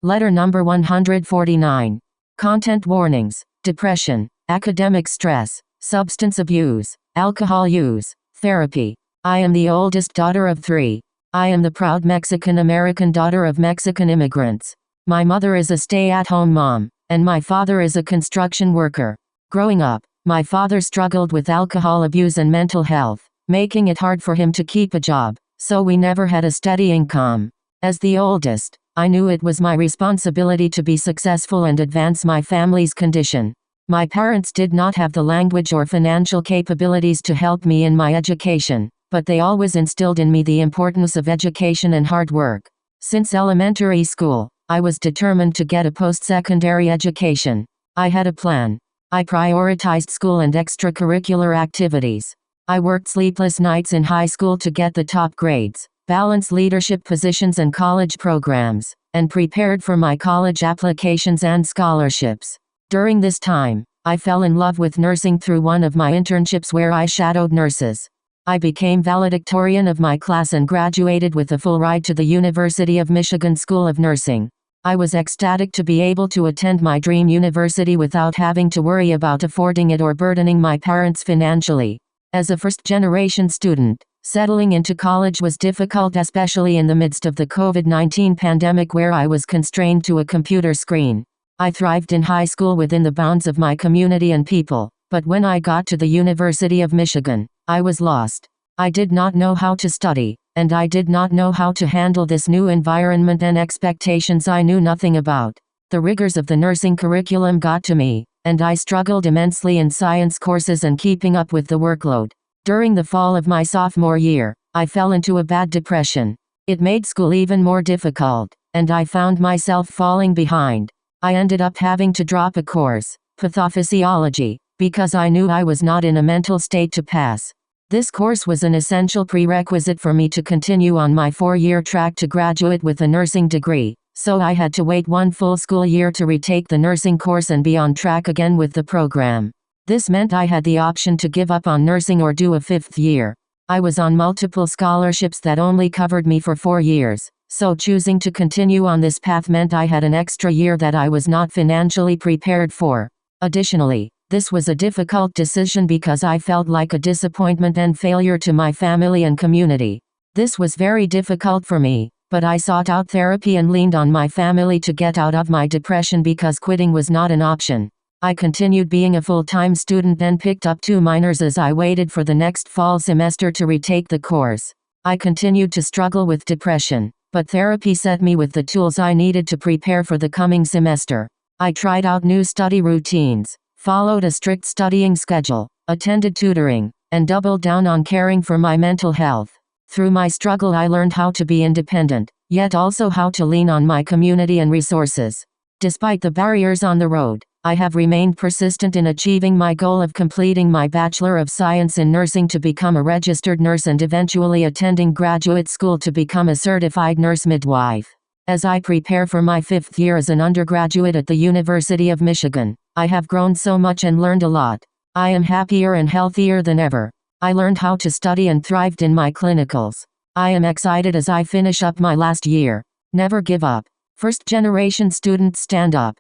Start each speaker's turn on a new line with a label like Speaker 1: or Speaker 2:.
Speaker 1: Letter number 149. Content warnings: depression, academic stress, substance abuse, alcohol use, therapy. I am the oldest daughter of 3. I am the proud Mexican-American daughter of Mexican immigrants. My mother is a stay-at-home mom, and my father is a construction worker. Growing up, my father struggled with alcohol abuse and mental health, making it hard for him to keep a job, so we never had a steady income. As the oldest, I knew it was my responsibility to be successful and advance my family's condition. My parents did not have the language or financial capabilities to help me in my education, but they always instilled in me the importance of education and hard work. Since elementary school, I was determined to get a post-secondary education. I had a plan. I prioritized school and extracurricular activities. I worked sleepless nights in high school to get the top grades, balanced leadership positions and college programs, and prepared for my college applications and scholarships. During this time, I fell in love with nursing through one of my internships where I shadowed nurses. I became valedictorian of my class and graduated with a full ride to the University of Michigan School of Nursing. I was ecstatic to be able to attend my dream university without having to worry about affording it or burdening my parents financially. As a first-generation student, settling into college was difficult, especially in the midst of the COVID-19 pandemic where I was constrained to a computer screen. I thrived in high school within the bounds of my community and people, but when I got to the University of Michigan, I was lost. I did not know how to study, and I did not know how to handle this new environment and expectations I knew nothing about. The rigors of the nursing curriculum got to me, and I struggled immensely in science courses and keeping up with the workload. During the fall of my sophomore year, I fell into a bad depression. It made school even more difficult, and I found myself falling behind. I ended up having to drop a course, pathophysiology, because I knew I was not in a mental state to pass. This course was an essential prerequisite for me to continue on my 4-year track to graduate with a nursing degree, so I had to wait 1 full school year to retake the nursing course and be on track again with the program. This meant I had the option to give up on nursing or do a 5th year. I was on multiple scholarships that only covered me for 4 years, so choosing to continue on this path meant I had an extra year that I was not financially prepared for. Additionally, this was a difficult decision because I felt like a disappointment and failure to my family and community. This was very difficult for me, but I sought out therapy and leaned on my family to get out of my depression because quitting was not an option. I continued being a full-time student and picked up 2 minors as I waited for the next fall semester to retake the course. I continued to struggle with depression, but therapy set me with the tools I needed to prepare for the coming semester. I tried out new study routines, followed a strict studying schedule, attended tutoring, and doubled down on caring for my mental health. Through my struggle I learned how to be independent, yet also how to lean on my community and resources. Despite the barriers on the road, I have remained persistent in achieving my goal of completing my Bachelor of Science in Nursing to become a registered nurse and eventually attending graduate school to become a certified nurse midwife. As I prepare for my 5th year as an undergraduate at the University of Michigan, I have grown so much and learned a lot. I am happier and healthier than ever. I learned how to study and thrived in my clinicals. I am excited as I finish up my last year. Never give up. First generation students, stand up.